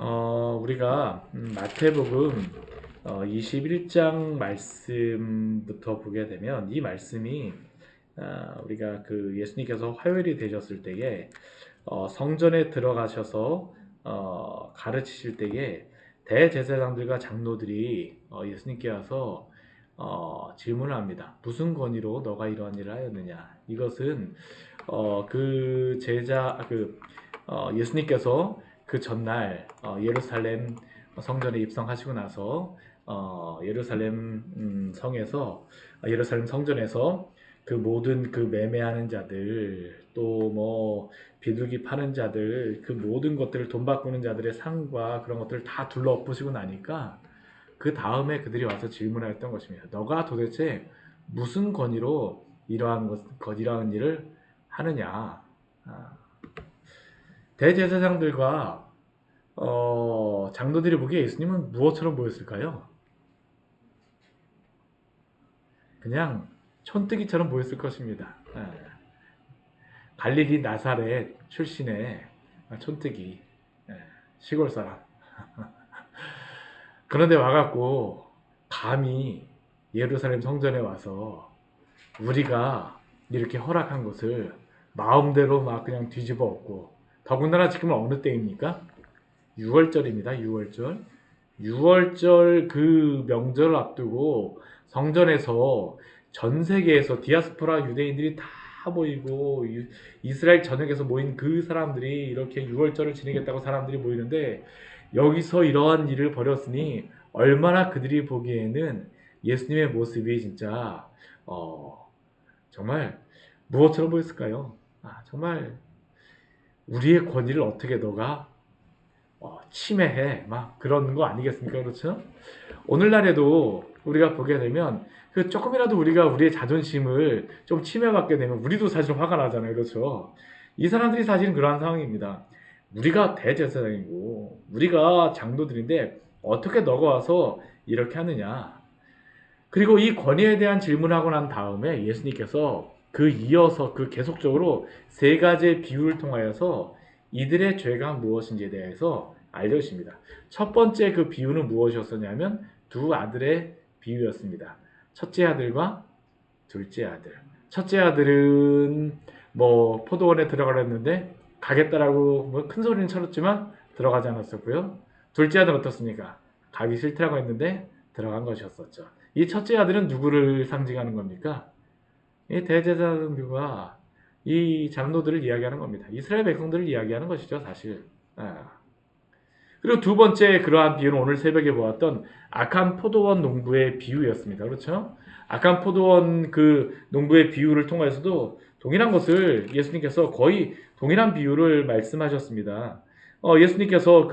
우리가 마태복음 21장 말씀부터 보게 되면 이 말씀이 우리가 그 예수님께서 화요일이 되셨을 때에 성전에 들어가셔서 가르치실 때에 대제사장들과 장로들이 예수님께 와서 질문을 합니다. 무슨 권위로 너가 이러한 일을 하였느냐? 이것은 예수님께서 그 전날 예루살렘 성전에 입성하시고 나서 예루살렘 성전에서 그 모든 그 매매하는 자들 또 뭐 비둘기 파는 자들 그 모든 것들을 돈 바꾸는 자들의 상과 그런 것들을 다 둘러엎으시고 나니까 그 다음에 그들이 와서 질문하였던 것입니다. 너가 도대체 무슨 권위로 이러한 일을 하느냐? 대제사장들과 장로들이 보기에 예수님은 무엇처럼 보였을까요? 그냥 촌뜨기처럼 보였을 것입니다. 갈릴리 나사렛 출신의 촌뜨기, 시골 사람. 그런데 와갖고 감히 예루살렘 성전에 와서 우리가 이렇게 허락한 것을 마음대로 막 그냥 뒤집어 엎고, 더군다나 지금은 어느 때입니까? 6월절입니다. 6월절. 6월절 그 명절을 앞두고 성전에서 전 세계에서 디아스포라 유대인들이 다 모이고 이스라엘 전역에서 모인 그 사람들이 이렇게 6월절을 지내겠다고 사람들이 모이는데, 여기서 이러한 일을 벌였으니 얼마나 그들이 보기에는 예수님의 모습이 진짜 정말 무엇처럼 보였을까요? 정말 우리의 권위를 어떻게 너가 침해해 막 그런 거 아니겠습니까? 그렇죠? 오늘날에도 우리가 보게 되면 그 조금이라도 우리가 우리의 자존심을 좀 침해받게 되면 우리도 사실 화가 나잖아요. 그렇죠? 이 사람들이 사실은 그러한 상황입니다. 우리가 대제사장이고 우리가 장로들인데 어떻게 너가 와서 이렇게 하느냐. 그리고 이 권위에 대한 질문하고 난 다음에 예수님께서 이어서 계속적으로 세 가지의 비유를 통하여서 이들의 죄가 무엇인지에 대해서 알려주십니다. 첫 번째 그 비유는 무엇이었었냐면 두 아들의 비유였습니다. 첫째 아들과 둘째 아들. 첫째 아들은 뭐 포도원에 들어가려 했는데 가겠다라고 뭐 큰 소리는 쳐줬지만 들어가지 않았었고요. 둘째 아들은 어떻습니까? 가기 싫다고 했는데 들어간 것이었었죠. 이 첫째 아들은 누구를 상징하는 겁니까? 이 대제사장들과 이 장로들을 이야기하는 겁니다. 이스라엘 백성들을 이야기하는 것이죠, 사실. 그리고 두 번째 그러한 비유는 오늘 새벽에 보았던 악한 포도원 농부의 비유였습니다. 그렇죠? 악한 포도원 그 농부의 비유를 통해서도 동일한 것을 예수님께서 거의 동일한 비유를 말씀하셨습니다. 예수님께서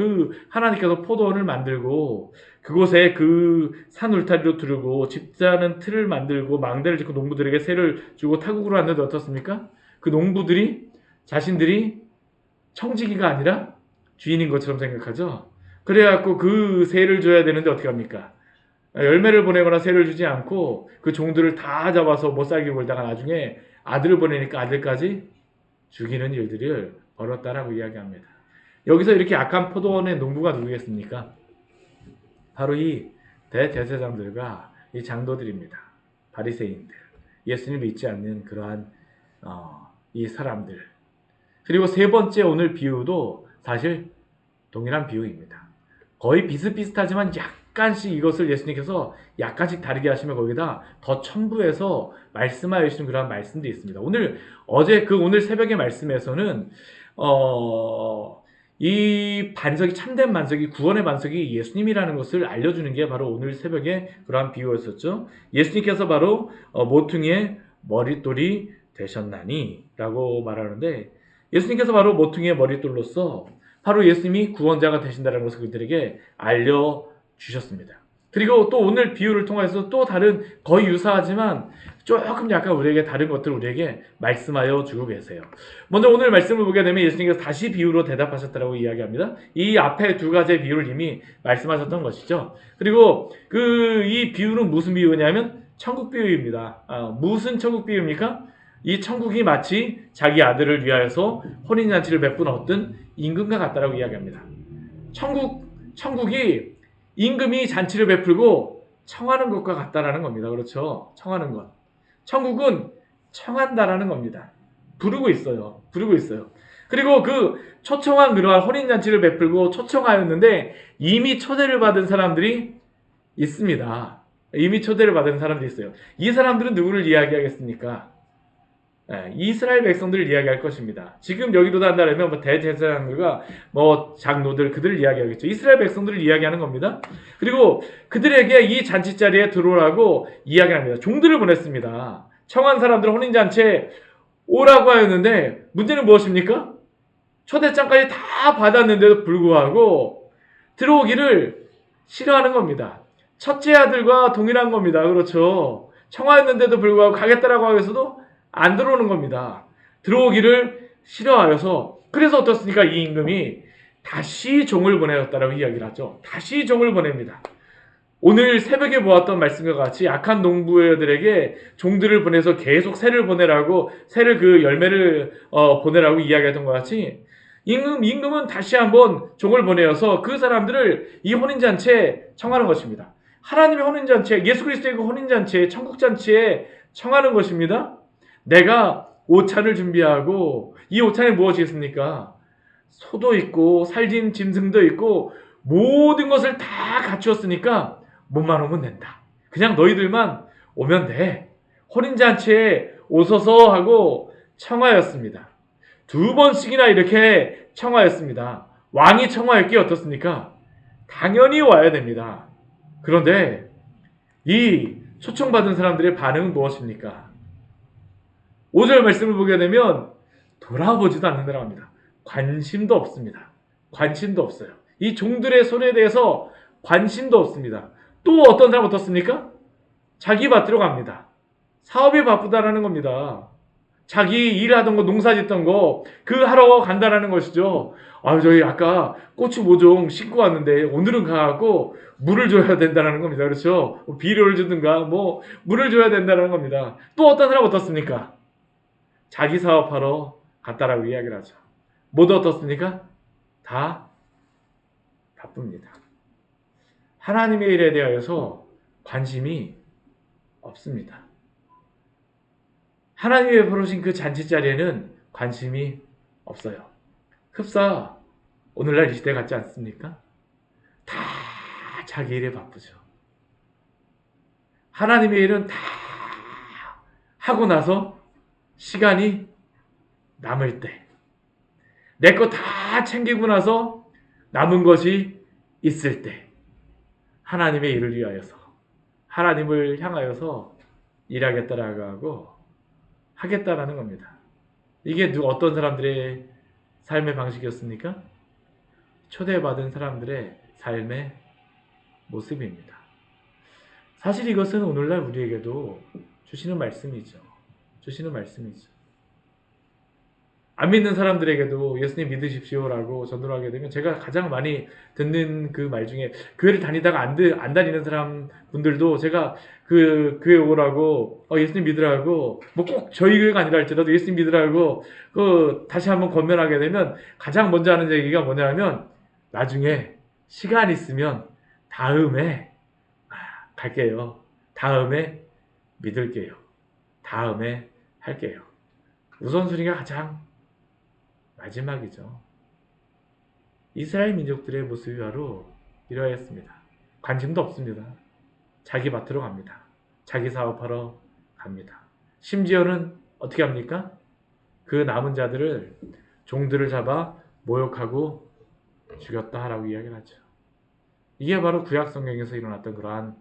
하나님께서 포도원을 만들고 그곳에 그 산 울타리로 두르고 집자는 틀을 만들고 망대를 짓고 농부들에게 세를 주고 타국으로 하는데 어떻습니까? 그 농부들이 자신들이 청지기가 아니라 주인인 것처럼 생각하죠. 그래갖고 그 세를 줘야 되는데 어떻게 합니까? 열매를 보내거나 세를 주지 않고 그 종들을 다 잡아서 못 살게 굴다가 나중에 아들을 보내니까 아들까지 죽이는 일들을 벌였다라고 이야기합니다. 여기서 이렇게 악한 포도원의 농부가 누구겠습니까? 바로 이 대제사장들과 이 장로들입니다. 바리새인들, 예수님을 믿지 않는 그러한 이 사람들. 그리고 세 번째 오늘 비유도 사실 동일한 비유입니다. 거의 비슷비슷하지만 약간씩 이것을 예수님께서 약간씩 다르게 하시면 거기다 더 첨부해서 말씀하여 주시는 그런 말씀들이 있습니다. 오늘 새벽의 말씀에서는 이 반석이 참된 반석이 구원의 반석이 예수님이라는 것을 알려주는 게 바로 오늘 새벽에 그러한 비유였었죠. 예수님께서 바로 모퉁이의 머릿돌이 되셨나니 라고 말하는데, 예수님께서 바로 모퉁이의 머릿돌로서 바로 예수님이 구원자가 되신다는 것을 그들에게 알려주셨습니다. 그리고 또 오늘 비유를 통해서 또 다른 거의 유사하지만 조금 약간 우리에게 다른 것들을 우리에게 말씀하여 주고 계세요. 먼저 오늘 말씀을 보게 되면 예수님께서 다시 비유로 대답하셨다고 이야기합니다. 이 앞에 두 가지의 비유를 이미 말씀하셨던 것이죠. 그리고 이 비유는 무슨 비유냐면 천국 비유입니다. 무슨 천국 비유입니까? 이 천국이 마치 자기 아들을 위하여서 혼인잔치를 베푼 어떤 임금과 같다라고 이야기합니다. 천국이 임금이 잔치를 베풀고 청하는 것과 같다라는 겁니다. 그렇죠? 청하는 것. 천국은 청한다라는 겁니다. 부르고 있어요. 부르고 있어요. 그리고 그 초청한 그러한 혼인잔치를 베풀고 초청하였는데 이미 초대를 받은 사람들이 있습니다. 이미 초대를 받은 사람들이 있어요. 이 사람들은 누구를 이야기하겠습니까? 이스라엘 백성들을 이야기할 것입니다. 지금 여기로 단다면 뭐 대제사장들과 뭐 장로들 그들을 이야기하겠죠. 이스라엘 백성들을 이야기하는 겁니다. 그리고 그들에게 이 잔치 자리에 들어오라고 이야기합니다. 종들을 보냈습니다. 청한 사람들 혼인잔치에 오라고 하였는데 문제는 무엇입니까? 초대장까지 다 받았는데도 불구하고 들어오기를 싫어하는 겁니다. 첫째 아들과 동일한 겁니다. 그렇죠. 청하였는데도 불구하고 가겠다라고 하면서도 안 들어오는 겁니다. 들어오기를 싫어하여서 그래서 어떻습니까? 이 임금이 다시 종을 보내었다라고 이야기를 하죠. 다시 종을 보냅니다. 오늘 새벽에 보았던 말씀과 같이 악한 농부들에게 종들을 보내서 계속 새를 보내라고 새를 그 열매를 보내라고 이야기했던 것 같이 임금은 다시 한번 종을 보내어서 그 사람들을 이 혼인잔치에 청하는 것입니다. 하나님의 혼인잔치에 예수 그리스도의 그 혼인잔치에 천국잔치에 청하는 것입니다. 내가 오찬을 준비하고 이 오찬에 무엇이 있습니까? 소도 있고 살진 짐승도 있고 모든 것을 다 갖추었으니까 몸만 오면 된다. 그냥 너희들만 오면 돼. 혼인잔치에 오소서 하고 청하였습니다. 2번씩이나 이렇게 청하였습니다. 왕이 청하였기에 어떻습니까? 당연히 와야 됩니다. 그런데 이 초청받은 사람들의 반응은 무엇입니까? 5절 말씀을 보게 되면 돌아보지도 않는다고 합니다. 관심도 없습니다. 관심도 없어요. 이 종들의 소리에 대해서 관심도 없습니다. 또 어떤 사람 어떻습니까? 자기 밭으로 갑니다. 사업이 바쁘다라는 겁니다. 자기 일하던 거, 농사 짓던 거, 그 하러 간다라는 것이죠. 저희 아까 고추 모종 심고 왔는데 오늘은 가고 물을 줘야 된다는 겁니다. 그렇죠? 비료를 주든가 뭐 물을 줘야 된다는 겁니다. 또 어떤 사람 어떻습니까? 자기 사업하러 갔다라고 이야기를 하죠. 모두 어떻습니까? 다 바쁩니다. 하나님의 일에 대하여서 관심이 없습니다. 하나님이 베푸신 그 잔치 자리에는 관심이 없어요. 흡사 오늘날 이 시대 같지 않습니까? 다 자기 일에 바쁘죠. 하나님의 일은 다 하고 나서 시간이 남을 때, 내 거 다 챙기고 나서 남은 것이 있을 때, 하나님의 일을 위하여서, 하나님을 향하여서 일하겠다라고 하고 하겠다라는 겁니다. 이게 어떤 사람들의 삶의 방식이었습니까? 초대받은 사람들의 삶의 모습입니다. 사실 이것은 오늘날 우리에게도 주시는 말씀이죠. 주시는 말씀이죠. 안 믿는 사람들에게도 예수님 믿으십시오라고 전도를 하게 되면 제가 가장 많이 듣는 그 말 중에 교회를 다니다가 안 다니는 사람 분들도 제가 그 교회 오라고 예수님 믿으라고 뭐 꼭 저희 교회가 아니라 할지라도 예수님 믿으라고 다시 한번 권면하게 되면 가장 먼저 하는 얘기가 뭐냐면 나중에 시간 있으면 다음에 갈게요. 다음에 믿을게요. 다음에 할게요. 우선순위가 가장 마지막이죠. 이스라엘 민족들의 모습이 바로 이러했습니다. 관심도 없습니다. 자기 밭으로 갑니다. 자기 사업하러 갑니다. 심지어는 어떻게 합니까? 그 남은 자들을 종들을 잡아 모욕하고 죽였다라고 이야기를 하죠. 이게 바로 구약 성경에서 일어났던 그러한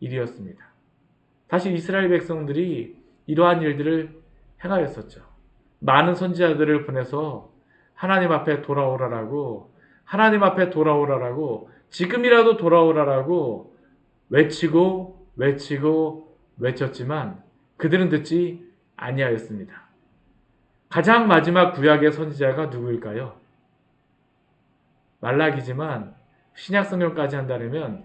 일이었습니다. 다시 이스라엘 백성들이 이러한 일들을 행하였었죠. 많은 선지자들을 보내서 하나님 앞에 돌아오라라고 지금이라도 돌아오라라고 외치고 외쳤지만 그들은 듣지 아니하였습니다. 가장 마지막 구약의 선지자가 누구일까요? 말라기지만 신약 성경까지 한다면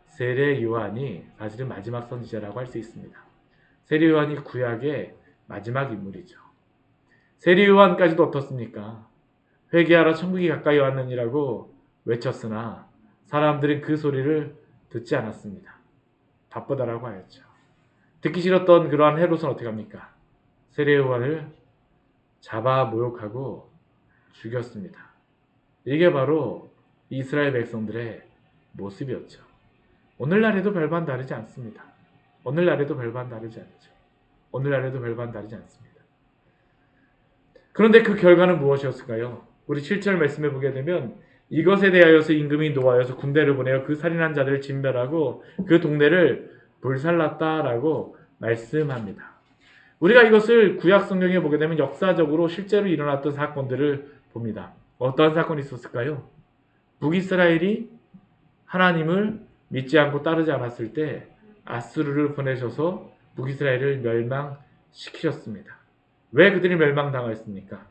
세례 요한이 사실은 마지막 선지자라고 할 수 있습니다. 세례 요한이 구약의 마지막 인물이죠. 세례 요한까지도 어떻습니까? 회개하라 천국이 가까이 왔느니라고 외쳤으나 사람들은 그 소리를 듣지 않았습니다. 바쁘다라고 하였죠. 듣기 싫었던 그러한 헤롯은 어떻게 합니까? 세례 요한을 잡아 모욕하고 죽였습니다. 이게 바로 이스라엘 백성들의 모습이었죠. 오늘날에도 별반 다르지 않습니다. 오늘날에도 별반 다르지 않죠. 오늘날에도 별반 다르지 않습니다. 그런데 그 결과는 무엇이었을까요? 우리 7절 말씀해 보게 되면 이것에 대하여서 임금이 노하여서 군대를 보내어 그 살인한 자들을 진멸하고 그 동네를 불살랐다라고 말씀합니다. 우리가 이것을 구약 성경에 보게 되면 역사적으로 실제로 일어났던 사건들을 봅니다. 어떠한 사건이 있었을까요? 북이스라엘이 하나님을 믿지 않고 따르지 않았을 때 아수르를 보내셔서 북이스라엘을 멸망시키셨습니다. 왜 그들이 멸망당하였습니까?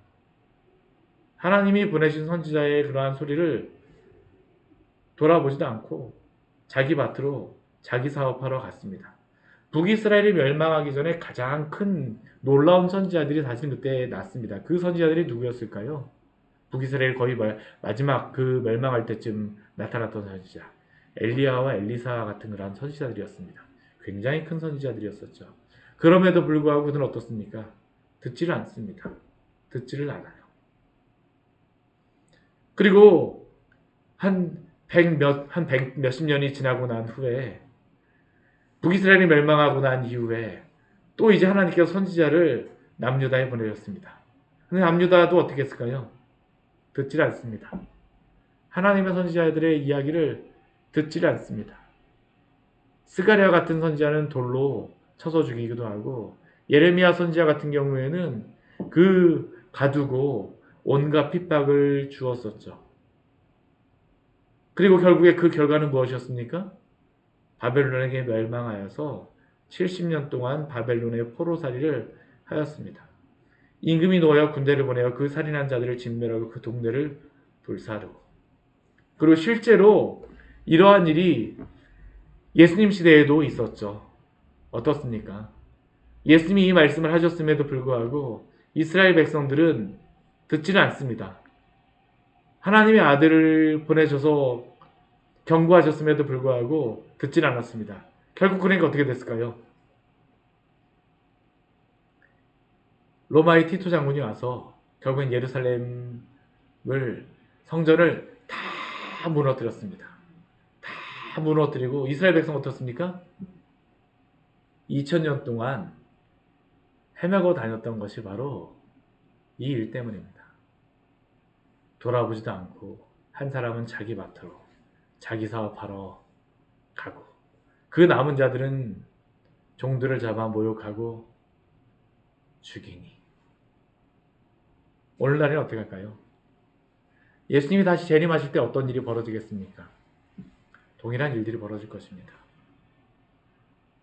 하나님이 보내신 선지자의 그러한 소리를 돌아보지도 않고 자기 밭으로 자기 사업하러 갔습니다. 북이스라엘이 멸망하기 전에 가장 큰 놀라운 선지자들이 사실 그때 났습니다. 그 선지자들이 누구였을까요? 북이스라엘 거의 마지막 그 멸망할 때쯤 나타났던 선지자 엘리야와 엘리사 같은 그런 선지자들이었습니다. 굉장히 큰 선지자들이었었죠. 그럼에도 불구하고 그들은 어떻습니까? 듣지를 않습니다. 듣지를 않아요. 그리고 한 몇십 년이 지나고 난 후에 북이스라엘이 멸망하고 난 이후에 또 이제 하나님께서 선지자를 남유다에 보내셨습니다. 근데 남유다도 어떻게 했을까요? 듣지를 않습니다. 하나님의 선지자들의 이야기를 듣지를 않습니다. 스가랴 같은 선지자는 돌로 쳐서 죽이기도 하고 예레미야 선지자 같은 경우에는 그 가두고 온갖 핍박을 주었었죠. 그리고 결국에 그 결과는 무엇이었습니까? 바벨론에게 멸망하여서 70년 동안 바벨론의 포로살이를 하였습니다. 임금이 노하여 군대를 보내어 그 살인한 자들을 진멸하고 그 동네를 불사르고 그리고 실제로 이러한 일이 예수님 시대에도 있었죠. 어떻습니까? 예수님이 이 말씀을 하셨음에도 불구하고 이스라엘 백성들은 듣지는 않습니다. 하나님의 아들을 보내셔서 경고하셨음에도 불구하고 듣지는 않았습니다. 결국 그러니까 어떻게 됐을까요? 로마의 티토 장군이 와서 결국엔 예루살렘을 성전을 다 무너뜨렸습니다. 다 무너뜨리고 이스라엘 백성 어떻습니까? 2000년 동안 헤매고 다녔던 것이 바로 이 일 때문입니다. 돌아보지도 않고 한 사람은 자기 밭으로 자기 사업하러 가고 그 남은 자들은 종들을 잡아 모욕하고 죽이니 오늘날에는 어떻게 할까요? 예수님이 다시 재림하실 때 어떤 일이 벌어지겠습니까? 동일한 일들이 벌어질 것입니다.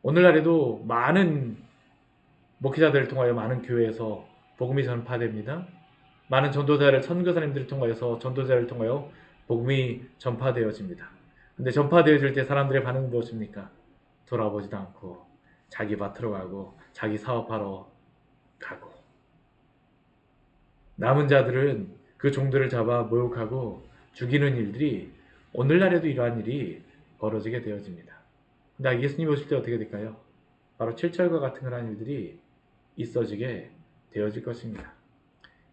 오늘날에도 많은 목회자들을 통하여 많은 교회에서 복음이 전파됩니다. 많은 전도자를 선교사님들을 통하여서 전도자를 통하여 복음이 전파되어집니다. 근데 전파되어질 때 사람들의 반응은 무엇입니까? 돌아보지도 않고 자기 밭으로 가고 자기 사업하러 가고 남은 자들은 그 종들을 잡아 모욕하고 죽이는 일들이 오늘날에도 이러한 일이 벌어지게 되어집니다. 근데 예수님 오실 때 어떻게 될까요? 바로 7절과 같은 그런 일들이 있어지게 되어질 것입니다.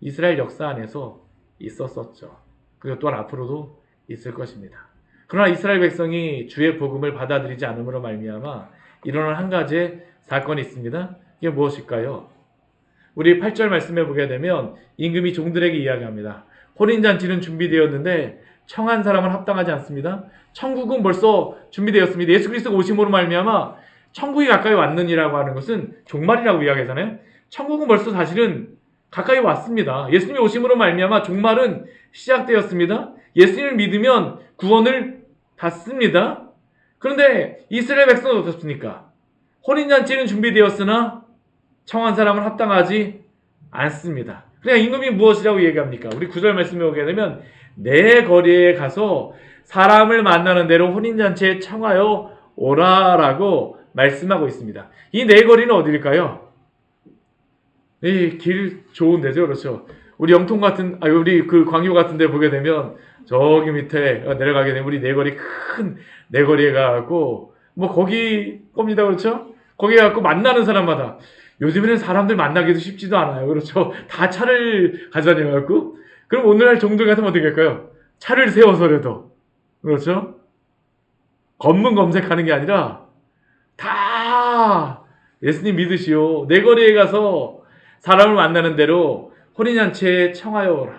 이스라엘 역사 안에서 있었었죠. 그리고 또한 앞으로도 있을 것입니다. 그러나 이스라엘 백성이 주의 복음을 받아들이지 않음으로 말미암아 일어난 한 가지의 사건이 있습니다. 이게 무엇일까요? 우리 8절 말씀해 보게 되면 임금이 종들에게 이야기합니다. 혼인잔치는 준비되었는데 청한 사람은 합당하지 않습니다. 천국은 벌써 준비되었습니다. 예수 그리스도가 오심으로 말미암아 천국이 가까이 왔느니라고 하는 것은 종말이라고 이야기하잖아요. 천국은 벌써 사실은 가까이 왔습니다. 예수님이 오심으로 말미암아 종말은 시작되었습니다. 예수님을 믿으면 구원을 받습니다. 그런데 이스라엘 백성은 어떻습니까? 혼인잔치는 준비되었으나 청한 사람은 합당하지 않습니다. 그러니까 임금이 무엇이라고 얘기합니까? 우리 9절 말씀에 오게 되면 내 거리에 가서 사람을 만나는 대로 혼인잔치에 청하여 오라라고 말씀하고 있습니다. 이 네 거리는 어디일까요? 이 길 좋은 데죠. 그렇죠. 우리 영통 같은, 우리 그 광교 같은 데 보게 되면 저기 밑에 내려가게 되면 우리 내거리, 큰 내거리에 가고, 뭐 거기 겁니다. 그렇죠? 거기 가고 만나는 사람마다 요즘에는 사람들 만나기도 쉽지도 않아요. 그렇죠? 다 차를 가져다녀갖고, 그럼 오늘날 종들 같으면 어떻게 할까요? 차를 세워서라도, 그렇죠? 검문 검색하는 게 아니라 다 예수님 믿으시오. 내거리에 가서 사람을 만나는 대로 혼인잔치에 청하여 오라.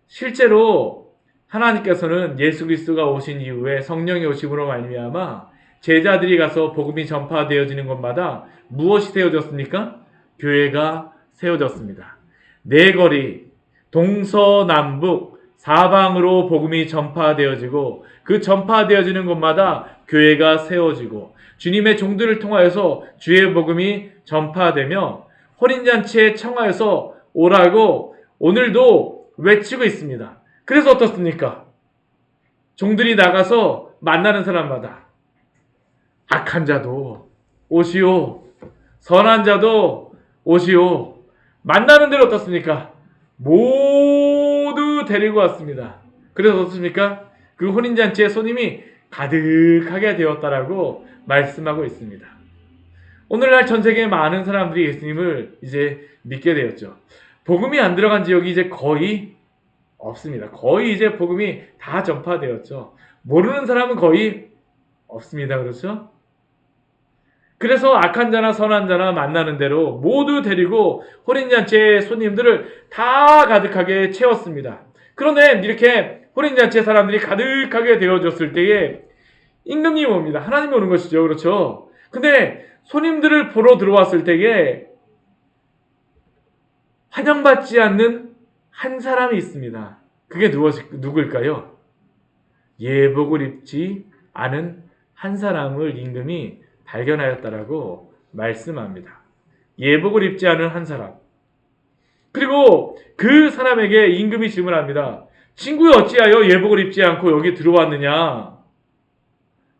실제로 하나님께서는 예수 그리스도가 오신 이후에 성령이 오심으로 말미암아 제자들이 가서 복음이 전파되어지는 곳마다 무엇이 세워졌습니까? 교회가 세워졌습니다. 내거리, 동서남북 사방으로 복음이 전파되어지고 그 전파되어지는 곳마다 교회가 세워지고 주님의 종들을 통하여서 주의 복음이 전파되며 혼인잔치에 청하여서 오라고 오늘도 외치고 있습니다. 그래서 어떻습니까? 종들이 나가서 만나는 사람마다 악한 자도 오시오, 선한 자도 오시오. 만나는 대로 어떻습니까? 모두 데리고 왔습니다. 그래서 어떻습니까? 그 혼인잔치에 손님이 가득하게 되었다라고 말씀하고 있습니다. 오늘날 전 세계의 많은 사람들이 예수님을 이제 믿게 되었죠. 복음이 안 들어간 지역이 이제 거의 없습니다. 거의 이제 복음이 다 전파되었죠. 모르는 사람은 거의 없습니다. 그렇죠? 그래서 악한 자나 선한 자나 만나는 대로 모두 데리고 혼인잔치의 손님들을 다 가득하게 채웠습니다. 그런데 이렇게 혼인잔치의 사람들이 가득하게 되어졌을 때에 임금님이 옵니다. 하나님이 오는 것이죠. 그렇죠? 근데 손님들을 보러 들어왔을 때에 환영받지 않는 한 사람이 있습니다. 그게 누구일까요? 예복을 입지 않은 한 사람을 임금이 발견하였다라고 말씀합니다. 예복을 입지 않은 한 사람. 그리고 그 사람에게 임금이 질문합니다. 친구여, 어찌하여 예복을 입지 않고 여기 들어왔느냐?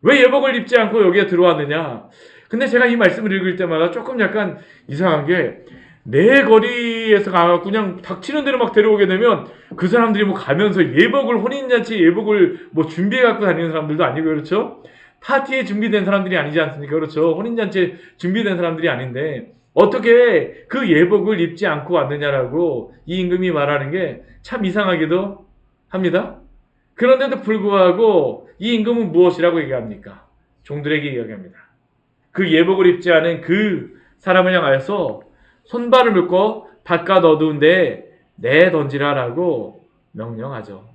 왜 예복을 입지 않고 여기에 들어왔느냐? 근데 제가 이 말씀을 읽을 때마다 조금 약간 이상한 게, 내 거리에서 가서 그냥 닥치는 대로 막 데려오게 되면 그 사람들이 뭐 가면서 예복을, 혼인잔치 예복을 뭐 준비해 갖고 다니는 사람들도 아니고, 그렇죠? 파티에 준비된 사람들이 아니지 않습니까? 그렇죠? 혼인잔치에 준비된 사람들이 아닌데 어떻게 그 예복을 입지 않고 왔느냐라고 이 임금이 말하는 게 참 이상하기도 합니다. 그런데도 불구하고 이 임금은 무엇이라고 얘기합니까? 종들에게 이야기합니다. 그 예복을 입지 않은 그 사람을 향하여서 손발을 묶어 바깥 어두운 데에 내던지라라고 명령하죠.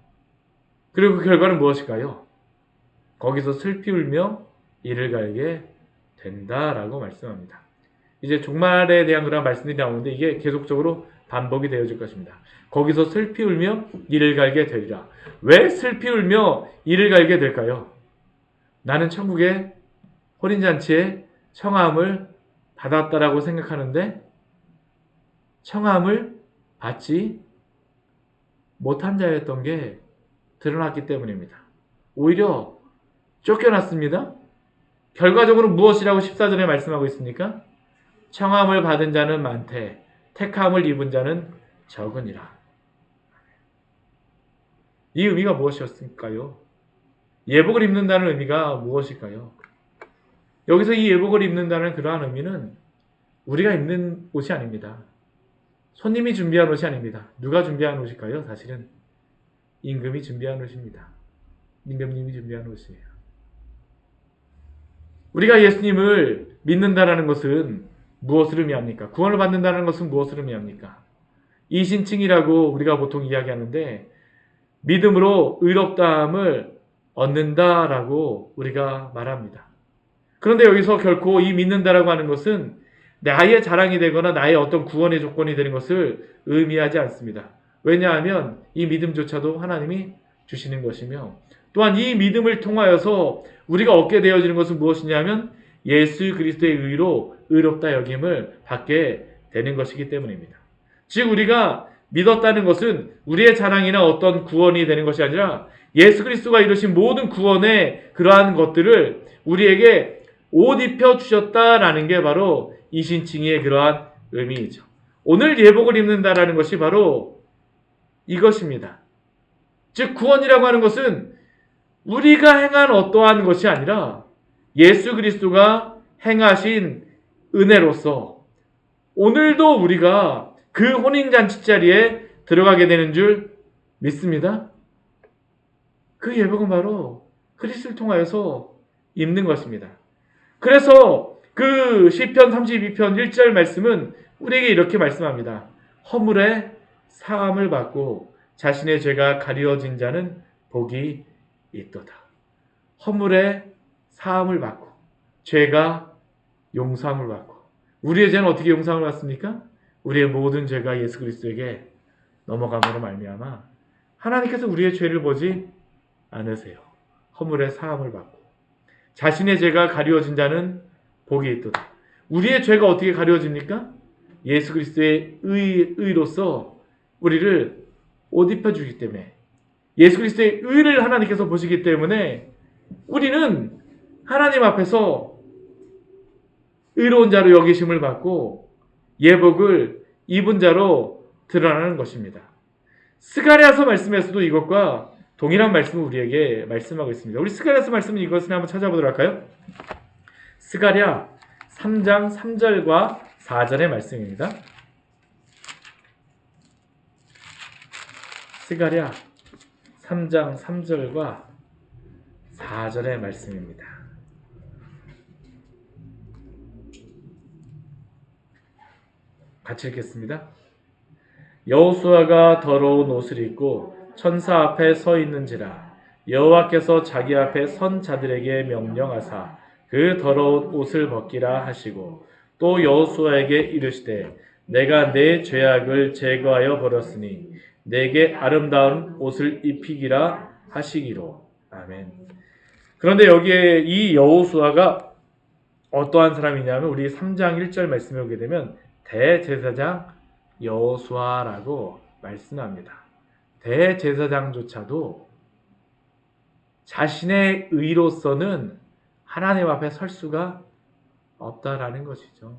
그리고 그 결과는 무엇일까요? 거기서 슬피 울며 이를 갈게 된다라고 말씀합니다. 이제 종말에 대한 그런 말씀들이 나오는데 이게 계속적으로 반복이 되어질 것입니다. 거기서 슬피 울며 이를 갈게 되리라. 왜 슬피 울며 이를 갈게 될까요? 나는 천국의 혼인잔치에 청함을 받았다라고 생각하는데 청함을 받지 못한 자였던 게 드러났기 때문입니다. 오히려 쫓겨났습니다. 결과적으로 무엇이라고 14절에 말씀하고 있습니까? 청함을 받은 자는 많되 택함을 입은 자는 적으니라. 이 의미가 무엇이었을까요? 예복을 입는다는 의미가 무엇일까요? 여기서 이 예복을 입는다는 그러한 의미는 우리가 입는 옷이 아닙니다. 손님이 준비한 옷이 아닙니다. 누가 준비한 옷일까요? 사실은 임금이 준비한 옷입니다. 임금님이 준비한 옷이에요. 우리가 예수님을 믿는다는 것은 무엇을 의미합니까? 구원을 받는다는 것은 무엇을 의미합니까? 이신칭이라고 우리가 보통 이야기하는데 믿음으로 의롭다함을 얻는다라고 우리가 말합니다. 그런데 여기서 결코 이 믿는다라고 하는 것은 나의 자랑이 되거나 나의 어떤 구원의 조건이 되는 것을 의미하지 않습니다. 왜냐하면 이 믿음조차도 하나님이 주시는 것이며 또한 이 믿음을 통하여서 우리가 얻게 되어지는 것은 무엇이냐면 예수 그리스도의 의로 의롭다 여김을 받게 되는 것이기 때문입니다. 즉 우리가 믿었다는 것은 우리의 자랑이나 어떤 구원이 되는 것이 아니라 예수 그리스도가 이루신 모든 구원의 그러한 것들을 우리에게 옷 입혀 주셨다라는 게 바로 이신칭의 그러한 의미이죠. 오늘 예복을 입는다라는 것이 바로 이것입니다. 즉 구원이라고 하는 것은 우리가 행한 어떠한 것이 아니라 예수 그리스도가 행하신 은혜로서 오늘도 우리가 그 혼인잔치 자리에 들어가게 되는 줄 믿습니다. 그 예복은 바로 그리스도를 통하여서 입는 것입니다. 그래서 그 시편 32편 1절 말씀은 우리에게 이렇게 말씀합니다. 허물에 사함을 받고 자신의 죄가 가리워진 자는 복이 있도다. 허물에 사함을 받고 죄가 용서함을 받고 우리의 죄는 어떻게 용서함을 받습니까? 우리의 모든 죄가 예수 그리스도에게 넘어감으로 말미암아 하나님께서 우리의 죄를 보지 않으세요. 허물에 사함을 받고 자신의 죄가 가리워진 자는 복이 있도다. 우리의 죄가 어떻게 가리워집니까? 예수 그리스도의 의로서 우리를 옷 입혀주기 때문에 예수 그리스도의 의를 하나님께서 보시기 때문에 우리는 하나님 앞에서 의로운 자로 여기심을 받고 예복을 입은 자로 드러나는 것입니다. 스가랴서 말씀에서도 이것과 동일한 말씀을 우리에게 말씀하고 있습니다. 우리 스가랴서 말씀은 이것을 한번 찾아보도록 할까요? 스가랴 3장 3절과 4절의 말씀입니다. 스가랴 3장 3절과 4절의 말씀입니다. 같이 읽겠습니다. 여호수아가 더러운 옷을 입고 천사 앞에 서 있는지라 여호와께서 자기 앞에 선 자들에게 명령하사 그 더러운 옷을 벗기라 하시고 또 여호수아에게 이르시되 내가 내 죄악을 제거하여 버렸으니 내게 아름다운 옷을 입히기라 하시기로. 아멘. 그런데 여기에 이 여호수아가 어떠한 사람이냐면 우리 3장 1절 말씀에 오게 되면 대제사장 여호수아라고 말씀합니다. 대제사장조차도 자신의 의로서는 하나님 앞에 설 수가 없다라는 것이죠.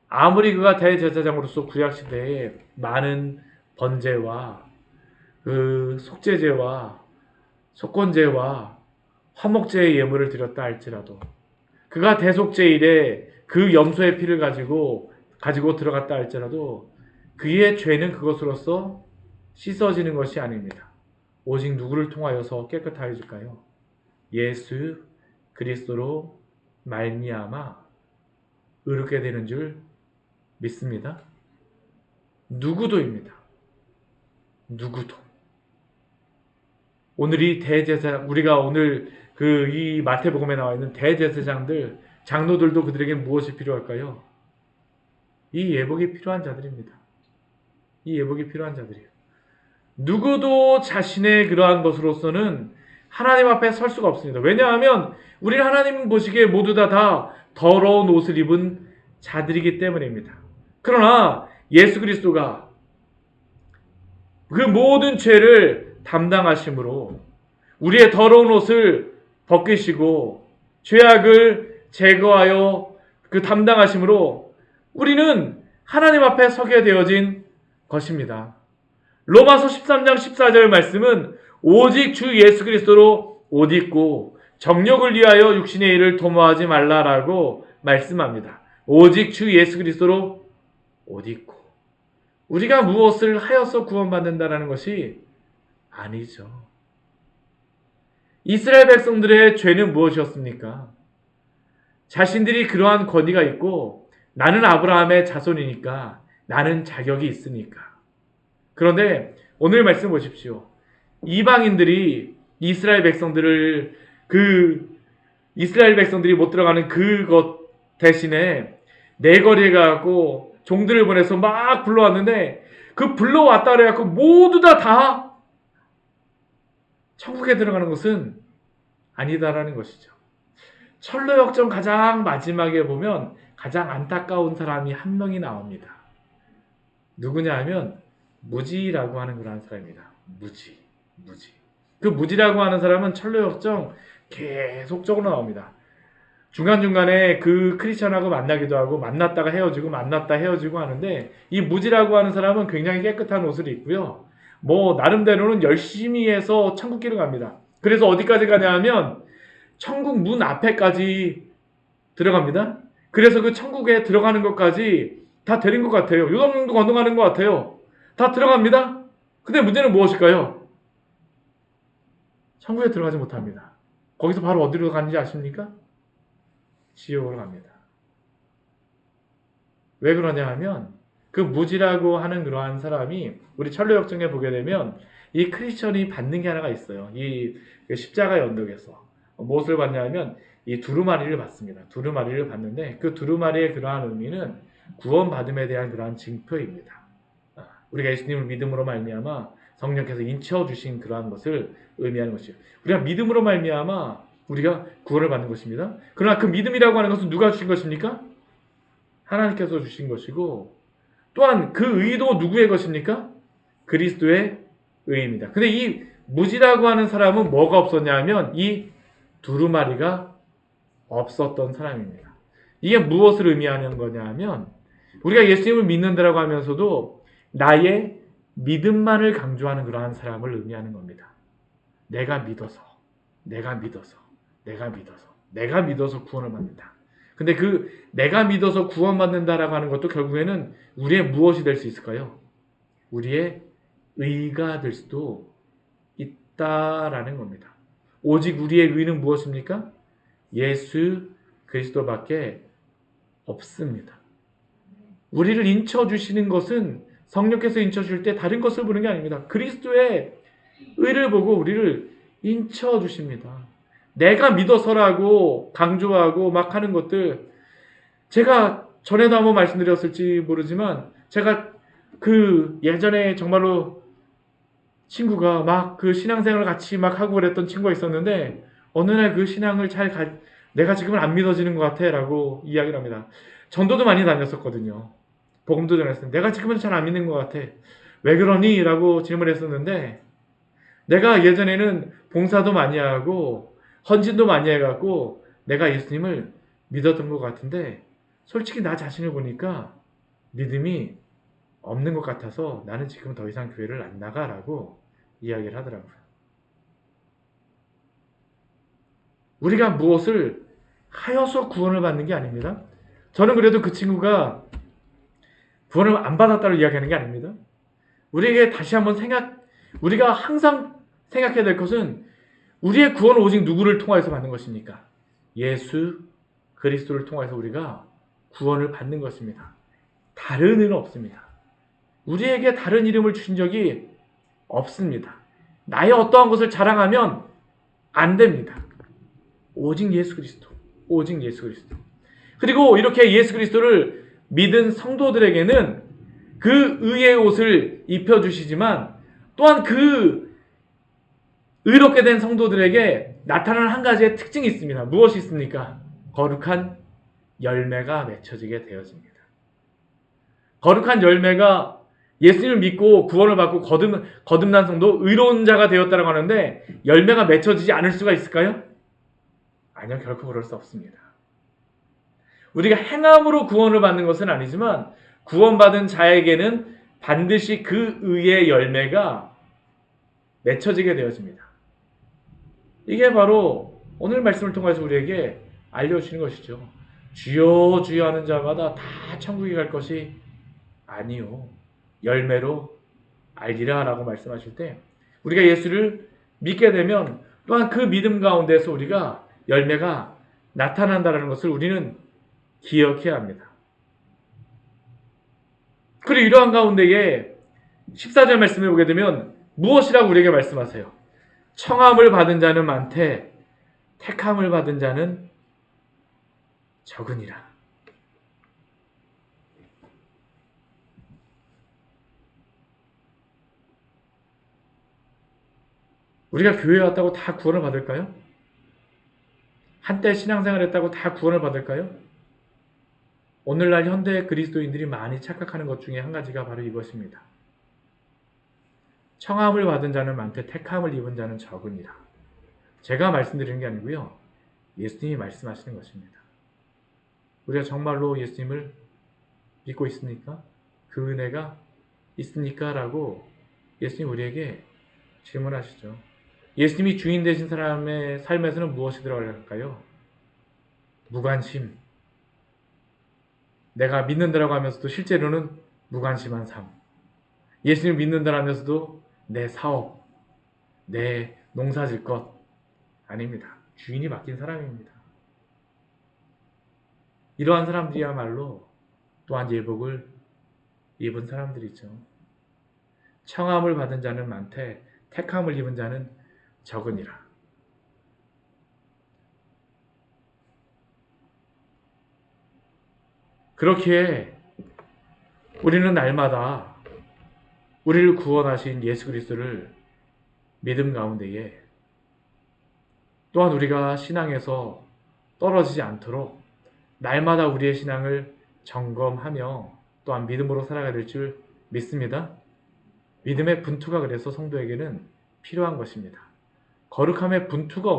아무리 그가 대제사장으로서 구약시대에 많은 번제와 그 속죄제와 속건제와 화목제의 예물을 드렸다 할지라도 그가 대속제일에 그 염소의 피를 가지고 들어갔다 할지라도 그의 죄는 그것으로서 씻어지는 것이 아닙니다. 오직 누구를 통하여서 깨끗하여질까요? 예수 그리스도로 말미암아 의롭게 되는 줄 믿습니다. 누구도입니다. 누구도. 오늘 이 대제사장, 우리가 오늘 이 마태복음에 나와 있는 대제사장들, 장로들도 그들에게 무엇이 필요할까요? 이 예복이 필요한 자들입니다. 이 예복이 필요한 자들이에요. 누구도 자신의 그러한 것으로서는 하나님 앞에 설 수가 없습니다. 왜냐하면 우리는 하나님 보시기에 모두 다 더러운 옷을 입은 자들이기 때문입니다. 그러나 예수 그리스도가 그 모든 죄를 담당하심으로 우리의 더러운 옷을 벗기시고 죄악을 제거하여 그 담당하심으로 우리는 하나님 앞에 서게 되어진 것입니다. 로마서 13장 14절 말씀은 오직 주 예수 그리스도로 옷 입고 정욕을 위하여 육신의 일을 도모하지 말라라고 말씀합니다. 오직 주 예수 그리스도로 옷 입고 우리가 무엇을 하여서 구원받는다라는 것이 아니죠. 이스라엘 백성들의 죄는 무엇이었습니까? 자신들이 그러한 권위가 있고 나는 아브라함의 자손이니까 나는 자격이 있으니까. 그런데 오늘 말씀 보십시오. 이방인들이 이스라엘 백성들이 못 들어가는 그것 대신에 내거리에 가고 종들을 보내서 막 불러왔는데 그 불러왔다 그래갖고 모두 다 천국에 들어가는 것은 아니다라는 것이죠. 철로역정 가장 마지막에 보면 가장 안타까운 사람이 한 명이 나옵니다. 누구냐 하면 무지라고 하는 그런 사람입니다. 무지. 그 무지라고 하는 사람은 철로역정 계속적으로 나옵니다. 중간중간에 그 크리스천하고 만나기도 하고 만났다가 헤어지고 만났다 헤어지고 하는데 이 무지라고 하는 사람은 굉장히 깨끗한 옷을 입고요. 뭐 나름대로는 열심히 해서 천국길을 갑니다. 그래서 어디까지 가냐 하면 천국 문 앞에까지 들어갑니다. 그래서 그 천국에 들어가는 것까지 다 되는 것 같아요. 요단강도 건너가는 것 같아요. 다 들어갑니다. 근데 문제는 무엇일까요? 천국에 들어가지 못합니다. 거기서 바로 어디로 가는지 아십니까? 지옥으로 갑니다. 왜 그러냐 하면 그 무지라고 하는 그러한 사람이 우리 철로역정에 보게 되면 이 크리스천이 받는 게 하나가 있어요. 이 십자가의 언덕에서 무엇을 받냐면 이 두루마리를 받습니다. 두루마리를 받는데 그 두루마리의 그러한 의미는 구원받음에 대한 그러한 징표입니다. 우리가 예수님을 믿음으로 말미암아 성령께서 인쳐 주신 그러한 것을 의미하는 것이요. 우리가 믿음으로 말미암아 우리가 구원을 받는 것입니다. 그러나 그 믿음이라고 하는 것은 누가 주신 것입니까? 하나님께서 주신 것이고 또한 그 의도 누구의 것입니까? 그리스도의 의입니다. 근데 이 무지라고 하는 사람은 뭐가 없었냐 하면 이 두루마리가 없었던 사람입니다. 이게 무엇을 의미하는 거냐 하면 우리가 예수님을 믿는다라고 하면서도 나의 믿음만을 강조하는 그러한 사람을 의미하는 겁니다. 내가 믿어서 내가 믿어서 구원을 받는다. 근데 그 내가 믿어서 구원받는다라고 하는 것도 결국에는 우리의 무엇이 될 수 있을까요? 우리의 의가 될 수도 있다라는 겁니다. 오직 우리의 의는 무엇입니까? 예수 그리스도밖에 없습니다. 우리를 인쳐주시는 것은 성령께서 인쳐줄 때 다른 것을 보는 게 아닙니다. 그리스도의 의를 보고 우리를 인쳐주십니다. 내가 믿어서라고 강조하고 막 하는 것들, 제가 전에도 한번 말씀드렸을지 모르지만 제가 그 예전에 정말로 친구가 막 그 신앙생활을 같이 막 하고 그랬던 친구가 있었는데 어느 날 그 신앙을 내가 지금은 안 믿어지는 것 같아 라고 이야기를 합니다. 전도도 많이 다녔었거든요. 복음도 전했어요. 내가 지금은 잘 안 믿는 것 같아. 왜 그러니? 라고 질문을 했었는데 내가 예전에는 봉사도 많이 하고 헌신도 많이 해갖고 내가 예수님을 믿었던 것 같은데 솔직히 나 자신을 보니까 믿음이 없는 것 같아서 나는 지금 더 이상 교회를 안 나가라고 이야기를 하더라고요. 우리가 무엇을 하여서 구원을 받는 게 아닙니다. 저는 그래도 그 친구가 구원을 안 받았다고 이야기하는 게 아닙니다. 우리에게 다시 한번 우리가 항상 생각해야 될 것은 우리의 구원은 오직 누구를 통하여서 받는 것입니까? 예수 그리스도를 통해서 우리가 구원을 받는 것입니다. 다른 의는 없습니다. 우리에게 다른 이름을 주신 적이 없습니다. 나의 어떠한 것을 자랑하면 안 됩니다. 오직 예수 그리스도. 오직 예수 그리스도. 그리고 이렇게 예수 그리스도를 믿은 성도들에게는 그 의의 옷을 입혀주시지만 또한 그 의롭게 된 성도들에게 나타나는 한 가지의 특징이 있습니다. 무엇이 있습니까? 거룩한 열매가 맺혀지게 되어집니다. 거룩한 열매가 예수님을 믿고 구원을 받고 거듭난 성도, 의로운 자가 되었다고 하는데 열매가 맺혀지지 않을 수가 있을까요? 아니요, 결코 그럴 수 없습니다. 우리가 행함으로 구원을 받는 것은 아니지만 구원받은 자에게는 반드시 그 의의 열매가 맺혀지게 되어집니다. 이게 바로 오늘 말씀을 통해서 우리에게 알려주시는 것이죠. 주여 주여 하는 자마다 다 천국에 갈 것이 아니요. 열매로 알리라 라고 말씀하실 때 우리가 예수를 믿게 되면 또한 그 믿음 가운데서 우리가 열매가 나타난다는 것을 우리는 기억해야 합니다. 그리고 이러한 가운데에 14절 말씀을 보게 되면 무엇이라고 우리에게 말씀하세요? 청함을 받은 자는 많되 택함을 받은 자는 적으니라. 우리가 교회에 왔다고 다 구원을 받을까요? 한때 신앙생활 했다고 다 구원을 받을까요? 오늘날 현대 그리스도인들이 많이 착각하는 것 중에 한 가지가 바로 이것입니다. 청함을 받은 자는 많되 택함을 입은 자는 적으니라. 제가 말씀드리는 게 아니고요. 예수님이 말씀하시는 것입니다. 우리가 정말로 예수님을 믿고 있습니까? 그 은혜가 있습니까? 라고 예수님 우리에게 질문하시죠. 예수님이 주인 되신 사람의 삶에서는 무엇이 들어갈까요? 무관심. 내가 믿는다라고 하면서도 실제로는 무관심한 삶. 예수님을 믿는다라면서도 내 사업, 내 농사질 것 아닙니다. 주인이 바뀐 사람입니다. 이러한 사람들이야말로 또한 예복을 입은 사람들이죠. 청함을 받은 자는 많되 택함을 입은 자는 적으니라. 그렇기에 우리는 날마다 우리를 구원하신 예수 그리스도를 믿음 가운데에 또한 우리가 신앙에서 떨어지지 않도록 날마다 우리의 신앙을 점검하며 또한 믿음으로 살아가야 될 줄 믿습니다. 믿음의 분투가 그래서 성도에게는 필요한 것입니다. 거룩함의 분투가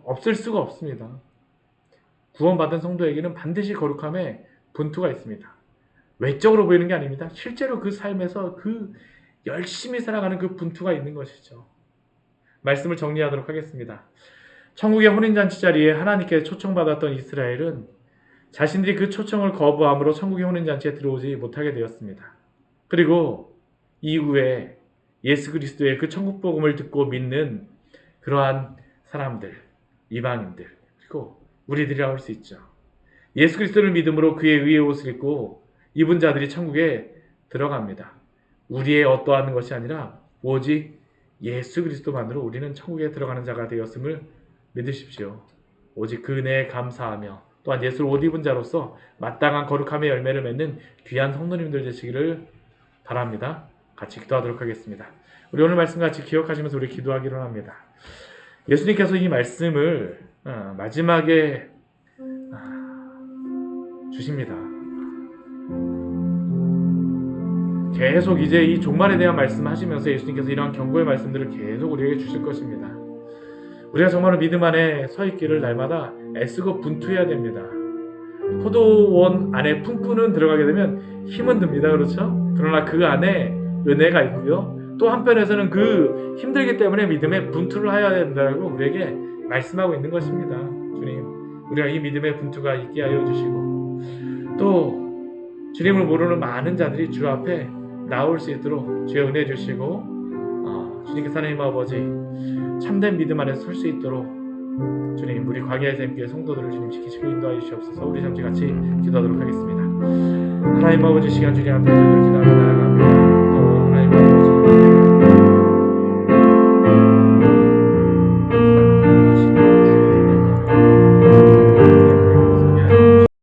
없을 수가 없습니다. 구원받은 성도에게는 반드시 거룩함의 분투가 있습니다. 외적으로 보이는 게 아닙니다. 실제로 그 삶에서 그 열심히 살아가는 그 분투가 있는 것이죠. 말씀을 정리하도록 하겠습니다. 천국의 혼인잔치 자리에 하나님께 초청받았던 이스라엘은 자신들이 그 초청을 거부함으로 천국의 혼인잔치에 들어오지 못하게 되었습니다. 그리고 이후에 예수 그리스도의 그 천국 복음을 듣고 믿는 그러한 사람들, 이방인들, 그리고 우리들이라고 할 수 있죠. 예수 그리스도를 믿음으로 그의 의의 옷을 입고 입은 자들이 천국에 들어갑니다. 우리의 어떠한 것이 아니라 오직 예수 그리스도만으로 우리는 천국에 들어가는 자가 되었음을 믿으십시오. 오직 그 은혜에 감사하며 또한 예수를 옷 입은 자로서 마땅한 거룩함의 열매를 맺는 귀한 성도님들 되시기를 바랍니다. 같이 기도하도록 하겠습니다. 우리 오늘 말씀 같이 기억하시면서 우리 기도하기로 합니다. 예수님께서 이 말씀을 마지막에 주십니다. 계속 이제 이 종말에 대한 말씀하시면서 예수님께서 이러한 경고의 말씀들을 계속 우리에게 주실 것입니다. 우리가 정말로 믿음 안에 서 있기를 날마다 애쓰고 분투해야 됩니다. 포도원 안에 품꾼은 들어가게 되면 힘은 듭니다. 그렇죠? 그러나 그 안에 은혜가 있고요. 또 한편에서는 그 힘들기 때문에 믿음의 분투를 해야 된다고 우리에게 말씀하고 있는 것입니다. 주님, 우리가 이 믿음의 분투가 있게 하여 주시고 또 주님을 모르는 많은 자들이 주 앞에 나올 수 있도록 주의 은혜 주시고 주님께서 하나님 아버지 참된 믿음 안에 설 수 있도록 주님 우리 광야의 샘교회 성도들을 주님 지키시고 인도하여 주시옵소서. 우리 잠시 같이 기도하도록 하겠습니다. 하나님 아버지 시간 주님 앞에 저희들 기도하며 나아갑니다. 또 하나님 아버지